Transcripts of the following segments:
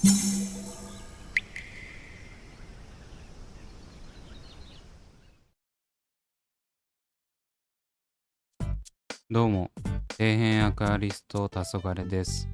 どうも、底辺アクアリスト黄昏です。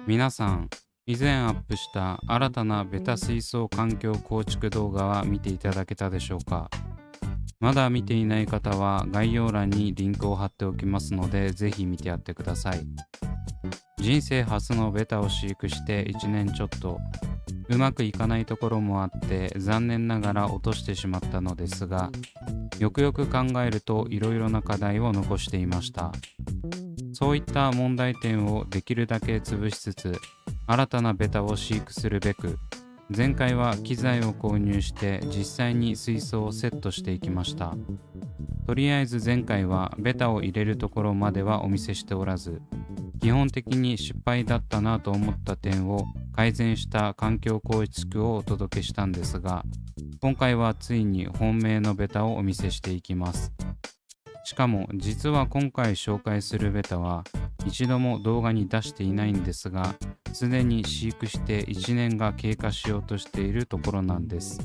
皆さん、以前アップした新たなベタ水槽環境構築動画は見ていただけたでしょうか。まだ見ていない方は概要欄にリンクを貼っておきますので、ぜひ見てやってください。人生初のベタを飼育して1年ちょっと、うまくいかないところもあって残念ながら落としてしまったのですが、よくよく考えるといろいろな課題を残していました。そういった問題点をできるだけ潰しつつ新たなベタを飼育するべく、前回は機材を購入して実際に水槽をセットしていきました。とりあえず前回はベタを入れるところまではお見せしておらず、基本的に失敗だったなと思った点を改善した環境構築をお届けしたんですが、今回はついに本命のベタをお見せしていきます。しかも実は今回紹介するベタは一度も動画に出していないんですが、すでに飼育して1年が経過しようとしているところなんです。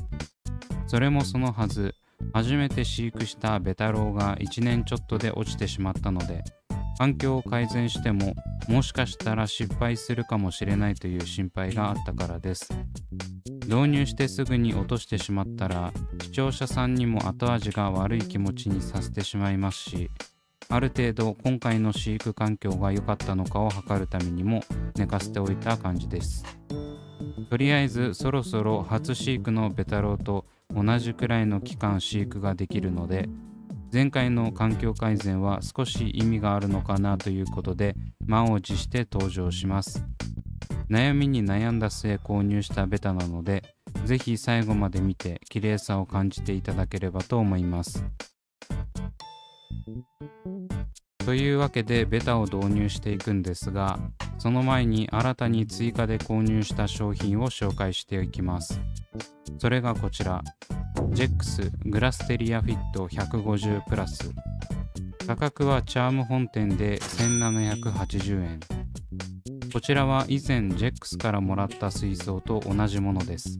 それもそのはず、初めて飼育したベタロウが1年ちょっとで落ちてしまったので、環境を改善してももしかしたら失敗するかもしれないという心配があったからです。導入してすぐに落としてしまったら視聴者さんにも後味が悪い気持ちにさせてしまいますし、ある程度今回の飼育環境が良かったのかを測るためにも寝かせておいた感じです。とりあえずそろそろ初飼育のベタロウと同じくらいの期間飼育ができるので、前回の環境改善は少し意味があるのかなということで満を持して登場します。悩みに悩んだ末購入したベタなので、ぜひ最後まで見て綺麗さを感じていただければと思います。というわけでベタを導入していくんですが、その前に新たに追加で購入した商品を紹介していきます。それがこちら、ジェックスグラステリアフィット150プラス。価格はチャーム本店で1780円。こちらは以前ジェックスからもらった水槽と同じものです。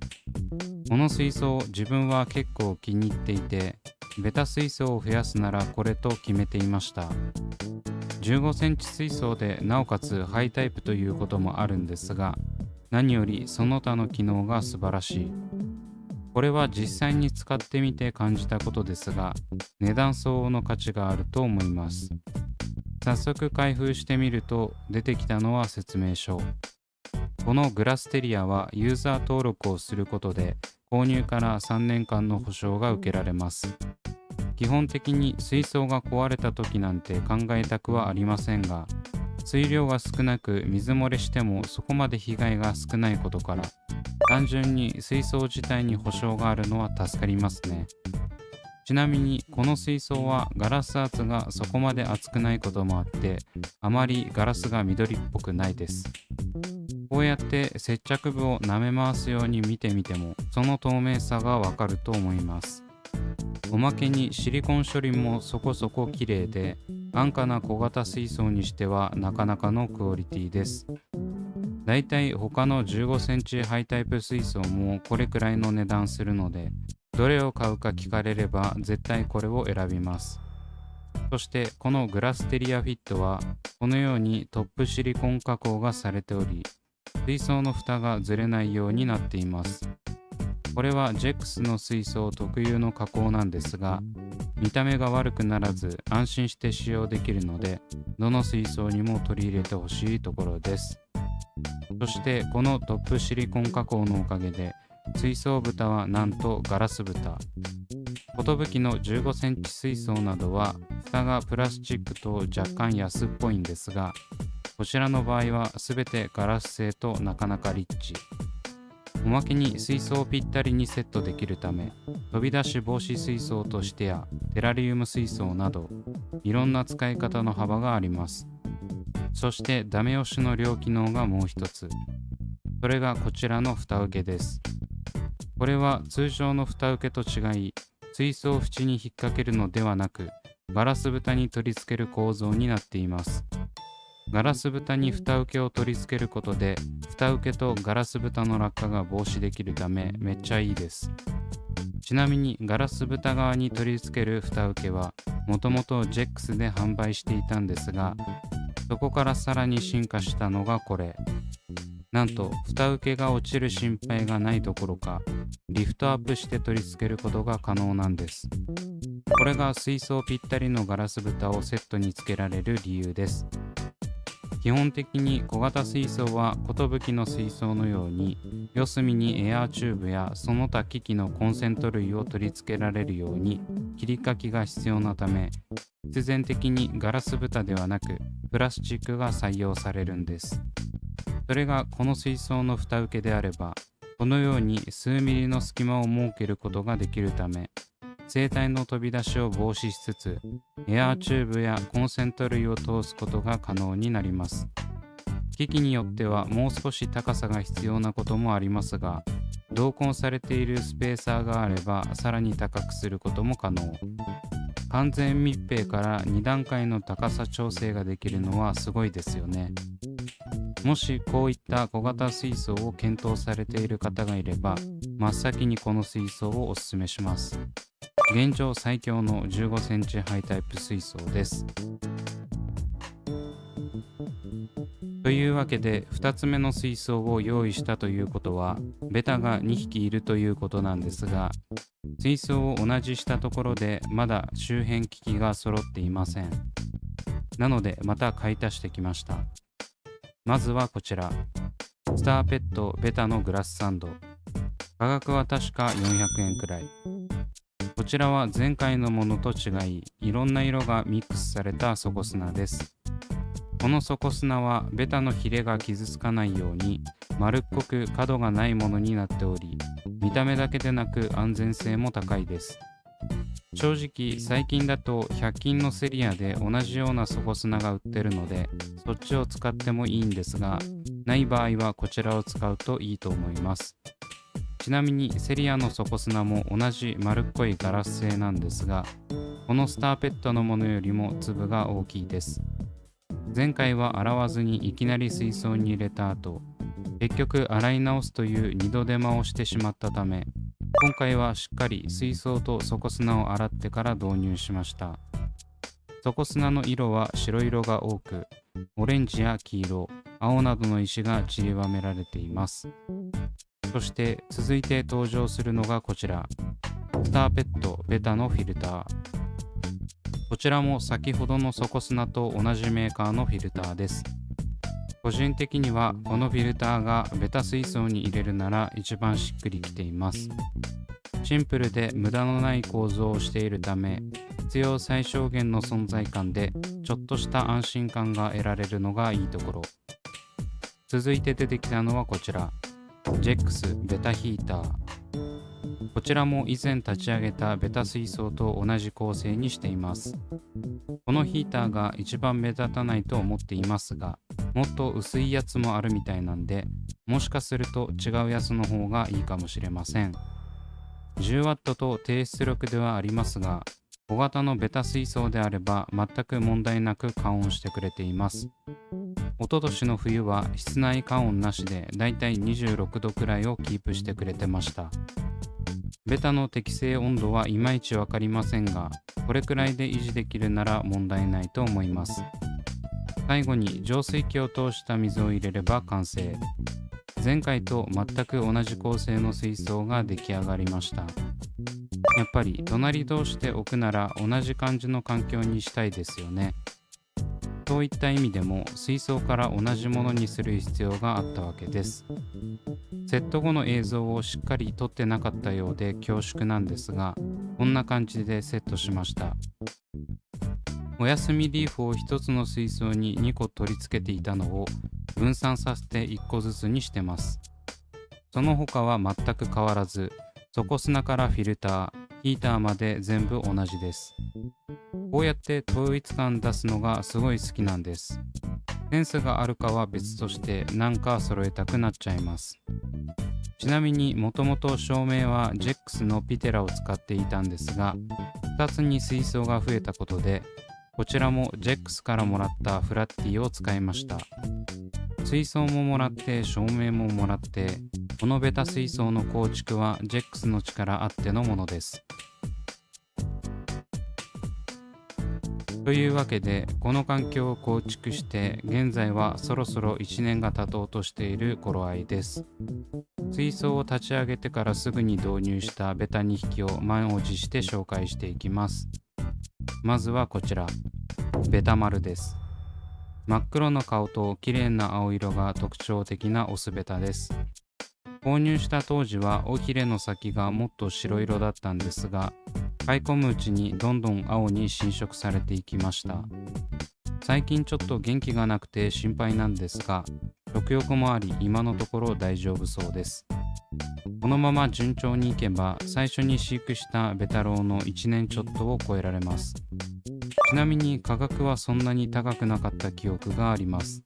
この水槽自分は結構気に入っていて、ベタ水槽を増やすならこれと決めていました。15センチ水槽でなおかつハイタイプということもあるんですが、何よりその他の機能が素晴らしい。これは実際に使ってみて感じたことですが、値段相応の価値があると思います。早速開封してみると出てきたのは説明書。このグラステリアはユーザー登録をすることで購入から3年間の保証が受けられます。基本的に水槽が壊れた時なんて考えたくはありませんが、水量が少なく水漏れしてもそこまで被害が少ないことから、単純に水槽自体に保証があるのは助かりますね。ちなみにこの水槽はガラス圧がそこまで厚くないこともあって、あまりガラスが緑っぽくないです。こうやって接着部を舐め回すように見てみてもその透明さがわかると思います。おまけにシリコン処理もそこそこ綺麗で、安価な小型水槽にしてはなかなかのクオリティです。だいたい他の15センチハイタイプ水槽もこれくらいの値段するので、どれを買うか聞かれれば絶対これを選びます。そしてこのグラステリアフィットはこのようにトップシリコン加工がされており、水槽の蓋がずれないようになっています。これはジェックスの水槽特有の加工なんですが、見た目が悪くならず安心して使用できるので、どの水槽にも取り入れてほしいところです。そしてこのトップシリコン加工のおかげで水槽蓋はなんとガラス蓋。寿の15センチ水槽などは蓋がプラスチックと若干安っぽいんですが、こちらの場合は全てガラス製となかなかリッチ。おまけに水槽をぴったりにセットできるため、飛び出し防止水槽としてやテラリウム水槽などいろんな使い方の幅があります。そしてダメ押しの両機能がもう一つ。それがこちらの蓋受けです。これは通常の蓋受けと違い、水槽縁に引っ掛けるのではなく、ガラス蓋に取り付ける構造になっています。ガラス蓋に蓋受けを取り付けることで、蓋受けとガラス蓋の落下が防止できるためめっちゃいいです。ちなみにガラス蓋側に取り付ける蓋受けはもともとジェックスで販売していたんですが、そこからさらに進化したのがこれ。なんと蓋受けが落ちる心配がないどころか、リフトアップして取り付けることが可能なんです。これが水槽ぴったりのガラス蓋をセットにつけられる理由です。基本的に小型水槽は寿の水槽のように四隅にエアーチューブやその他機器のコンセント類を取り付けられるように切り欠きが必要なため、必然的にガラス蓋ではなくプラスチックが採用されるんです。それがこの水槽の蓋受けであれば、このように数ミリの隙間を設けることができるため、生体の飛び出しを防止しつつ、エアーチューブやコンセント類を通すことが可能になります。機器によってはもう少し高さが必要なこともありますが、同梱されているスペーサーがあればさらに高くすることも可能。完全密閉から2段階の高さ調整ができるのはすごいですよね。もしこういった小型水槽を検討されている方がいれば、真っ先にこの水槽をおすすめします。現状最強の15センチハイタイプ水槽です。というわけで2つ目の水槽を用意したということは、ベタが2匹いるということなんですが、水槽を同じしたところでまだ周辺機器が揃っていません。なのでまた買い足してきました。まずはこちら、スターペットベタのグラスサンド。価格は確か400円くらい。こちらは前回のものと違い、いろんな色がミックスされた底砂です。この底砂はベタのヒレが傷つかないように丸っこく角がないものになっており、見た目だけでなく安全性も高いです。正直最近だと100均のセリアで同じような底砂が売ってるので、そっちを使ってもいいんですが、ない場合はこちらを使うといいと思います。ちなみにセリアの底砂も同じ丸っこいガラス製なんですが、このスターペットのものよりも粒が大きいです。前回は洗わずにいきなり水槽に入れた後、結局洗い直すという二度手間をしてしまったため、今回はしっかり水槽と底砂を洗ってから導入しました。底砂の色は白色が多く、オレンジや黄色、青などの石が散りばめられています。そして続いて登場するのがこちら、スターペットベタのフィルター。こちらも先ほどの底砂と同じメーカーのフィルターです。個人的にはこのフィルターがベタ水槽に入れるなら一番しっくりきています。シンプルで無駄のない構造をしているため、必要最小限の存在感でちょっとした安心感が得られるのがいいところ。続いて出てきたのはこちら、ジェックスベタヒーター。こちらも以前立ち上げたベタ水槽と同じ構成にしています。このヒーターが一番目立たないと思っていますが、もっと薄いやつもあるみたいなんで、もしかすると違うやつの方がいいかもしれません。10W と低出力ではありますが、小型のベタ水槽であれば全く問題なく加温してくれています。一昨年の冬は室内加温なしでだいたい26度くらいをキープしてくれてました。ベタの適正温度はいまいちわかりませんが、これくらいで維持できるなら問題ないと思います。最後に浄水器を通した水を入れれば完成。前回と全く同じ構成の水槽が出来上がりました。やっぱり隣同士で置くなら同じ感じの環境にしたいですよね。そういった意味でも水槽から同じものにする必要があったわけです。セット後の映像をしっかり撮ってなかったようで恐縮なんですが、こんな感じでセットしました。お休みリーフを1つの水槽に2個取り付けていたのを分散させて1個ずつにしてます。その他は全く変わらず、底砂からフィルター、ヒーターまで全部同じです。こうやって統一感出すのがすごい好きなんです。センスがあるかは別としてなんか揃えたくなっちゃいます。ちなみにもともと照明はジェックスのピテラを使っていたんですが、2つに水槽が増えたことで、こちらも JEX からもらったフラッティを使いました。水槽ももらって照明ももらって、このベタ水槽の構築は JEX の力あってのものです。というわけで、この環境を構築して現在はそろそろ1年が経とうとしている頃合いです。水槽を立ち上げてからすぐに導入したベタ2匹を満を持して紹介していきます。まずはこちら、ベタ丸です。真っ黒な顔と綺麗な青色が特徴的なオスベタです。購入した当時は尾ひれの先がもっと白色だったんですが、飼い込むうちにどんどん青に侵食されていきました。最近ちょっと元気がなくて心配なんですが、食欲もあり今のところ大丈夫そうです。このまま順調にいけば最初に飼育したベタロウの1年ちょっとを超えられます。ちなみに価格はそんなに高くなかった記憶があります。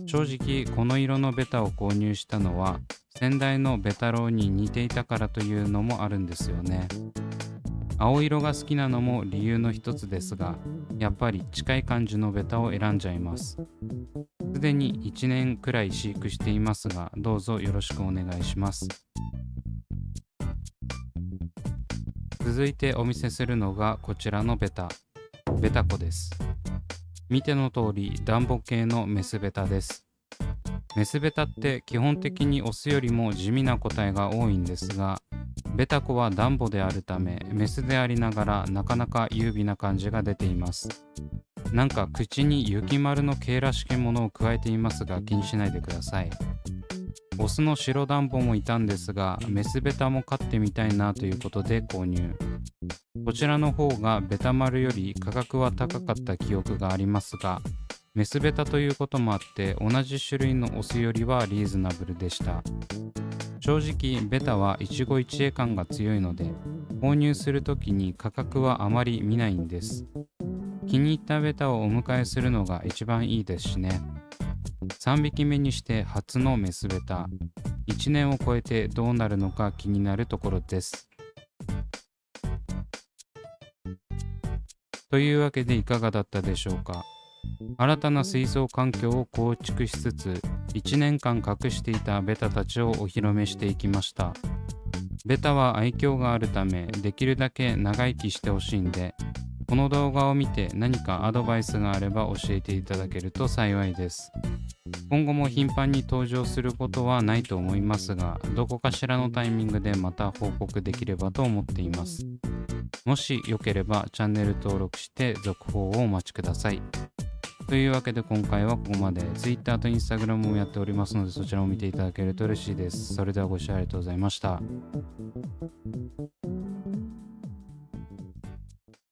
正直この色のベタを購入したのは先代のベタロウに似ていたからというのもあるんですよね。青色が好きなのも理由の一つですが、やっぱり近い感じのベタを選んじゃいます。すでに1年くらい飼育していますが、どうぞよろしくお願いします。続いてお見せするのがこちらのベタ子です。見ての通りダンボ系のメスベタです。メスベタって基本的にオスよりも地味な個体が多いんですが、ベタ子はダンボであるためメスでありながらなかなか優美な感じが出ています。なんか口に雪丸の毛らしきものを加えていますが気にしないでください。オスの白ダンボもいたんですが、メスベタも飼ってみたいなということで購入。こちらの方がベタ丸より価格は高かった記憶がありますが、メスベタということもあって同じ種類のオスよりはリーズナブルでした。正直ベタは一期一会感が強いので、購入するときに価格はあまり見ないんです。気に入ったベタをお迎えするのが一番いいですしね。3匹目にして初のメスベタ、1年を超えてどうなるのか気になるところです。というわけでいかがだったでしょうか。新たな水槽環境を構築しつつ1年間隠していたベタたちをお披露目していきました。ベタは愛嬌があるためできるだけ長生きしてほしいんで、この動画を見て何かアドバイスがあれば教えていただけると幸いです。今後も頻繁に登場することはないと思いますが、どこかしらのタイミングでまた報告できればと思っています。もしよければチャンネル登録して続報をお待ちください。というわけで今回はここまで。Twitter と Instagram もやっておりますので、そちらも見ていただけると嬉しいです。それではご視聴ありがとうございました。